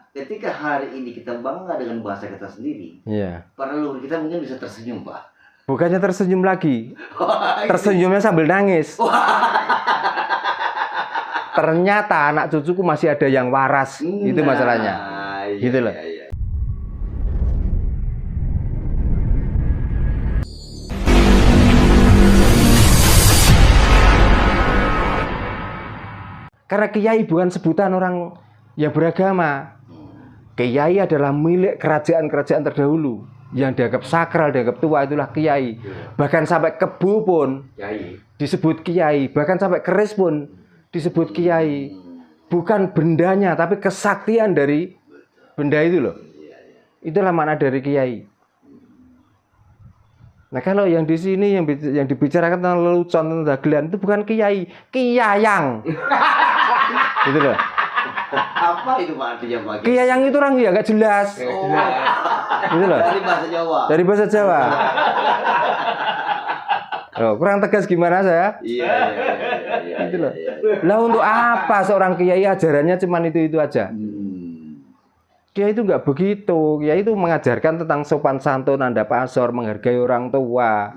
ketika hari ini kita bangga dengan bahasa kita sendiri, para leluhur kita mungkin bisa tersenyum, Pak. Bukannya tersenyum lagi, tersenyumnya sambil nangis. Ternyata anak cucuku masih ada yang waras, itu masalahnya. Gitu loh. Karena kiai bukan sebutan orang yang beragama. Kiai adalah milik kerajaan-kerajaan terdahulu. Yang dianggap sakral, dianggap tua, itulah kiai. Bahkan sampai kebo pun disebut kiai. Bahkan sampai keris pun disebut kiai. Bukan bendanya, tapi kesaktian dari benda itu loh. Itulah makna dari kiai. Nah kalau yang di sini yang dibicarakan tentang lelucon, tentang dagelan itu bukan kiai, kiyayang. Gitu loh. Apa itu Pak artinya Pak? Kiyayang itu orang ya nggak jelas. Gitu loh. Dari bahasa Jawa. Dari bahasa Jawa. Oh, kurang tegas gimana saya? Iya. Gitu loh. Lah untuk apa seorang kiai ajarannya cuma itu aja? Kiai itu nggak begitu. Kiai itu mengajarkan tentang sopan santun, nanda pasor, menghargai orang tua.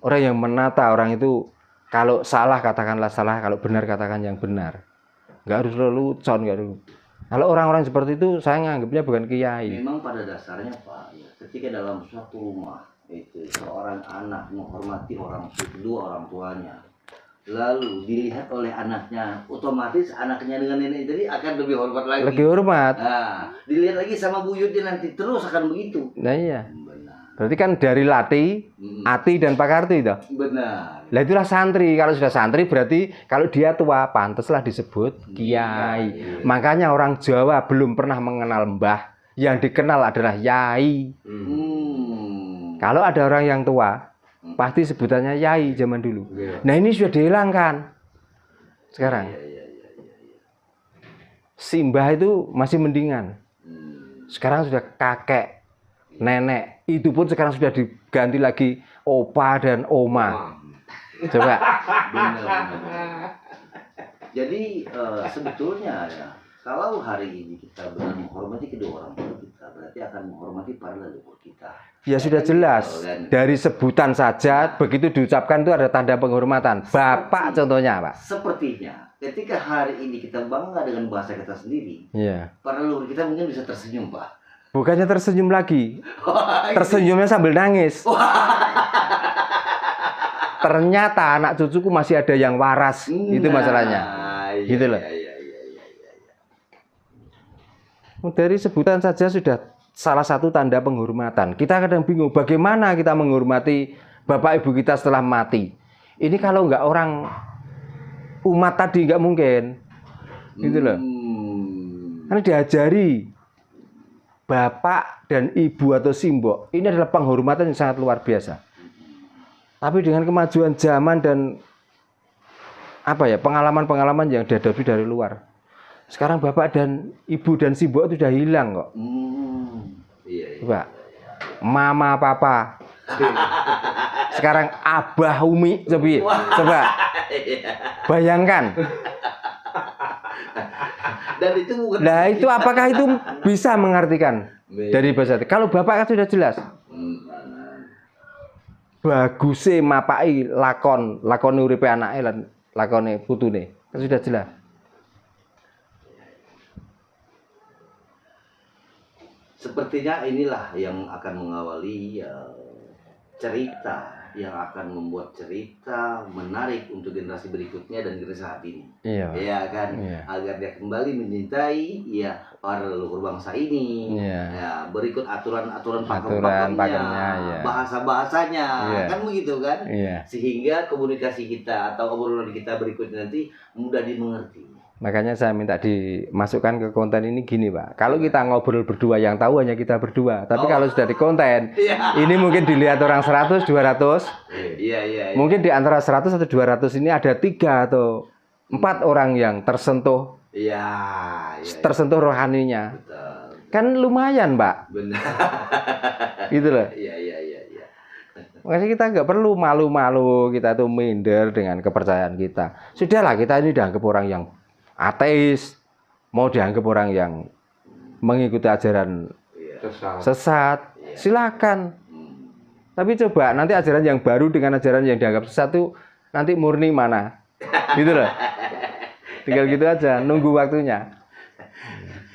Orang yang menata orang itu, kalau salah katakanlah salah, kalau benar katakan yang benar. Nggak harus lelucon, nggak harus. Kalau orang-orang seperti itu saya nganggapnya bukan kiai. Memang pada dasarnya Pak, ya, ketika dalam suatu rumah itu seorang anak menghormati kedua orang tuanya, lalu dilihat oleh anaknya, otomatis anaknya dengan nenek tadi akan lebih hormat lagi. Lebih hormat. Nah, dilihat lagi sama buyutnya nanti terus akan begitu. Nah iya. Benar. Berarti kan dari Lati, Ati dan Pakarti itu. Benar. Lah itulah santri. Kalau sudah santri berarti kalau dia tua pantaslah disebut kiai. Makanya orang Jawa belum pernah mengenal mbah, yang dikenal adalah yai. Kalau ada orang yang tua, pasti sebutannya yai zaman dulu. Nah ini sudah dihilangkan sekarang. Simbah itu masih mendingan. Sekarang sudah kakek, nenek. Itu pun sekarang sudah diganti lagi opa dan oma. Coba. Benar. Jadi sebetulnya ya, kalau hari ini kita benar menghormati kedua orang tua kita, berarti akan menghormati para leluhur kita. Ya sudah jelas. Dari sebutan saja begitu diucapkan itu ada tanda penghormatan. Bapak contohnya, Pak. Sepertinya ketika hari ini kita bangga dengan bahasa kita sendiri, para leluhur kita mungkin bisa tersenyum, Pak. Bukannya tersenyum lagi, tersenyumnya sambil nangis. Ternyata anak cucuku masih ada yang waras, itu masalahnya. Gitu loh. Dari sebutan saja sudah salah satu tanda penghormatan. Kita kadang bingung bagaimana kita menghormati bapak ibu kita setelah mati. Ini kalau nggak orang umat tadi nggak mungkin. Gitu loh. Karena diajari bapak dan ibu atau simbok ini adalah penghormatan yang sangat luar biasa. Tapi dengan kemajuan zaman dan pengalaman-pengalaman yang dihadapi dari luar, sekarang bapak dan ibu dan simbok itu sudah hilang kok. Coba, mama papa. Sekarang abah umi, coba. Bayangkan. Dan itu bukan. Nah itu apakah itu bisa mengartikan dari bahasa? Kalau bapak kan sudah jelas. Baguse mapai lakon uripe anake lan lakone putune. Kan sudah jelas. Sepertinya inilah yang akan mengawali cerita yang akan membuat cerita menarik untuk generasi berikutnya dan generasi saat ini. Iya kan? Iya. Agar dia kembali mencintai para leluhur bangsa ini. Ya, berikut aturan-aturan pakemnya, bahasa-bahasanya, kan begitu kan? Sehingga komunikasi kita atau obrolan kita berikutnya nanti mudah dimengerti. Makanya saya minta dimasukkan ke konten ini gini Pak. Kalau kita ngobrol berdua yang tahu hanya kita berdua. Tapi kalau sudah di konten, ini mungkin dilihat orang 100, 200. Mungkin di antara 100 atau 200 ini ada 3 atau 4 orang yang tersentuh. Tersentuh rohaninya. Betul. Kan lumayan Pak. Benar. Gitu loh. Makanya kita nggak perlu malu-malu, kita tuh minder dengan kepercayaan kita. Sudahlah kita ini dianggap orang yang ateis, mau dianggap orang yang mengikuti ajaran sesat, silakan. Tapi coba nanti ajaran yang baru dengan ajaran yang dianggap sesat itu nanti murni mana, gitu loh. Tinggal gitu aja, nunggu waktunya.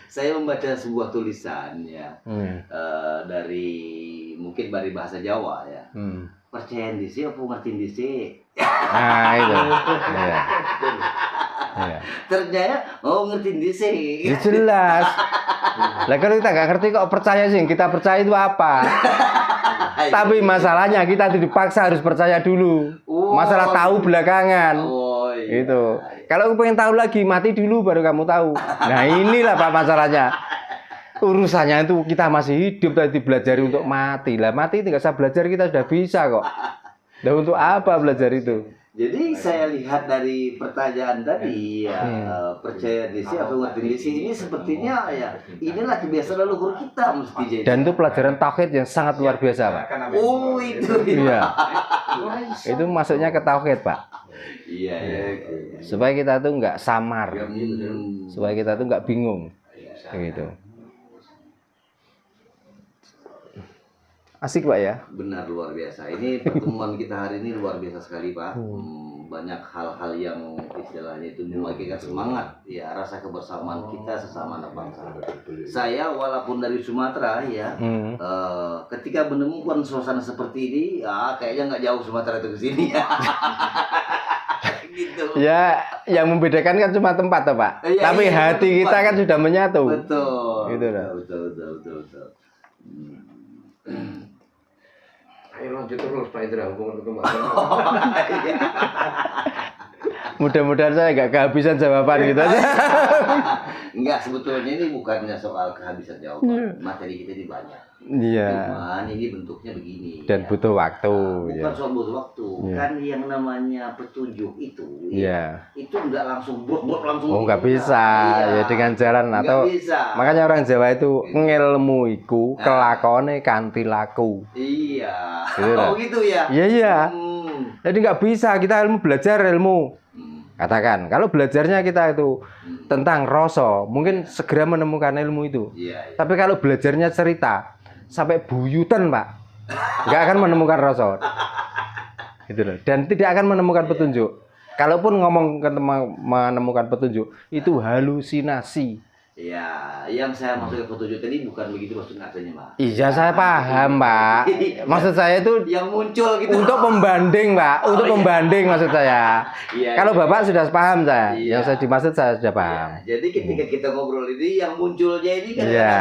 Saya membaca sebuah tulisan ya dari mungkin dari bahasa Jawa ya. Percaya di sini apa ngerti di sini? Nah itu. Ya. Ternyata ngerti di sini. Ya, jelas. Lah kalau kita nggak ngerti kok percaya sih, kita percaya itu apa? Tapi masalahnya kita dipaksa harus percaya dulu. Masalah tahu belakangan. Itu. Kalau pengen tahu lagi, mati dulu baru kamu tahu. Nah inilah Pak masalahnya. Urusannya itu kita masih hidup tadi belajar untuk mati. Lah mati nggak usah belajar, kita sudah bisa kok. Nah untuk apa belajar itu? Jadi saya lihat dari pertanyaan tadi ya, percaya di sini atau ngerti di sini, ini sepertinya ya inilah kebiasaan leluhur kita mesti jadi. Dan itu pelajaran tauhid yang sangat luar biasa Pak. Oh itu. Iya. Itu masuknya ke tauhid Pak. Iya. Supaya kita tuh nggak samar, supaya kita tuh nggak bingung, gitu. Asik Pak ya? Benar, luar biasa. Ini pertemuan kita hari ini luar biasa sekali Pak. Banyak hal-hal yang istilahnya itu membangkitkan semangat ya, rasa kebersamaan kita sesama anak bangsa. Saya walaupun dari Sumatera ya, ketika menemukan suasana seperti ini, ya kayaknya nggak jauh Sumatera itu ke sini ya. Gitu. Ya, yang membedakan kan cuma tempat toh Pak. Ya, tapi iya, hati tempat. kita kan sudah menyatu. Betul. Gitu loh. Betul. Ayo lanjut terus Pak Indra, hubungan ketemu. Mudah-mudahan saya nggak kehabisan jawaban gitu aja. Enggak, sebetulnya ini bukannya soal kehabisan jawaban. Materi kita ini banyak. Iya. Cuman ini bentuknya begini. Dan ya. butuh waktu. Bukan soal butuh waktu. Ya. Kan yang namanya petunjuk itu. Iya. Itu enggak langsung brok langsung. Oh nggak bisa. Ya dengan jalan Nggak atau. bisa. Makanya orang Jawa itu ngelmu iku kelakone kanthi laku. Iya. Gitu Oh gitu ya. Iya. Jadi nggak bisa kita belajar ilmu. Katakan, kalau belajarnya kita itu tentang rasa, mungkin segera menemukan ilmu itu. Iya. Tapi kalau belajarnya cerita, sampai buyutan Pak, nggak akan menemukan rasa. Gitu loh. Dan tidak akan menemukan petunjuk. Kalaupun ngomong menemukan petunjuk, itu halusinasi. Ya, yang saya maksud ke petunjuk tadi bukan begitu maksudnya artinya, Pak. Iya, saya paham, Pak. Maksud saya itu yang muncul gitu. untuk pembanding, Pak. Untuk pembanding maksud saya. Iya, kalau Bapak sudah paham saya. Iya. Yang saya dimaksud saya sudah paham. Iya. Jadi ketika kita ngobrol ini yang munculnya ini kan Iya.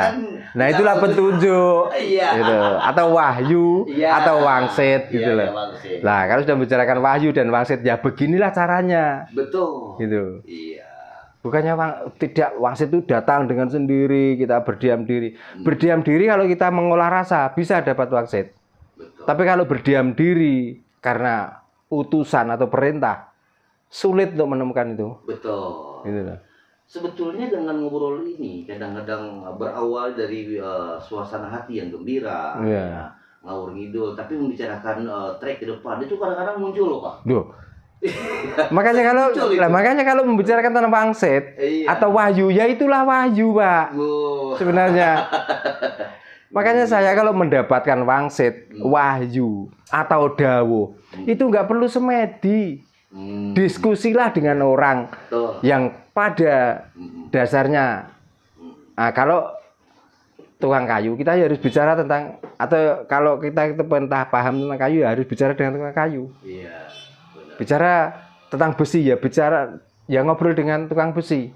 Nah, itulah petunjuk. Iya. Gitu. Atau wahyu, Iya. atau wangsit gitu Iya, loh. wangsit. Nah, kalau sudah membicarakan wahyu dan wangsit, ya beginilah caranya. Betul. Gitu. Iya. Bukannya tidak wangsit itu datang dengan sendiri, kita berdiam diri. Berdiam diri kalau kita mengolah rasa bisa dapat wangsit. Betul. Tapi kalau berdiam diri karena utusan atau perintah, sulit untuk menemukan itu. Betul. Gitu loh. Sebetulnya dengan ngobrol ini kadang-kadang berawal dari suasana hati yang gembira, Iya. ya, ngawur ngidul, tapi membicarakan track ke depan itu kadang-kadang muncul loh Pak. Duh. makanya kalau membicarakan tentang wangsit Iya. atau wahyu, ya itulah wahyu Pak. Sebenarnya. Makanya saya kalau mendapatkan wangsit, wahyu atau dawuh, itu nggak perlu semedi. Diskusilah dengan orang Betul. yang pada dasarnya, kalau tukang kayu kita harus bicara tentang, atau kalau kita entah paham tentang kayu ya harus bicara dengan tukang kayu. Iya. Benar. Bicara tentang besi ya bicara, ya ngobrol dengan tukang besi.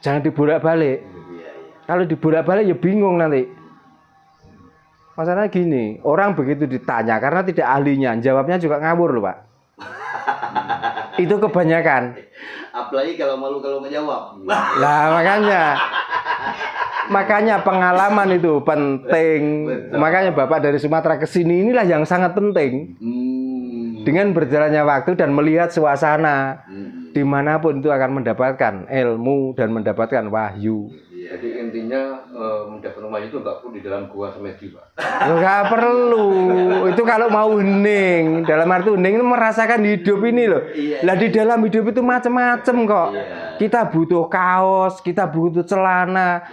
Jangan dibolak-balik. Iya. Kalau dibolak-balik ya bingung nanti. Masalahnya gini, orang begitu ditanya karena tidak ahlinya, jawabnya juga ngawur loh Pak. Itu kebanyakan. Apalagi kalau malu kalau ngejawab. Nah makanya pengalaman itu penting. Betul. Makanya Bapak dari Sumatera ke sini inilah yang sangat penting. Dengan berjalannya waktu dan melihat suasana, dimanapun itu akan mendapatkan ilmu dan mendapatkan wahyu. Jadi intinya mendapatkan wahyu itu nggak perlu di dalam gua semedi Pak. Nggak perlu. Itu kalau mau hening. Dalam arti hening itu merasakan hidup ini loh. Lah di dalam hidup itu macam-macam kok. Kita butuh kaos, kita butuh celana.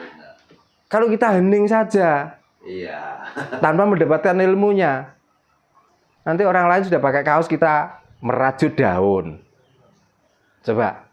Kalau kita hening saja, Iya. tanpa mendapatkan ilmunya, nanti orang lain sudah pakai kaos, kita merajut daun. Coba,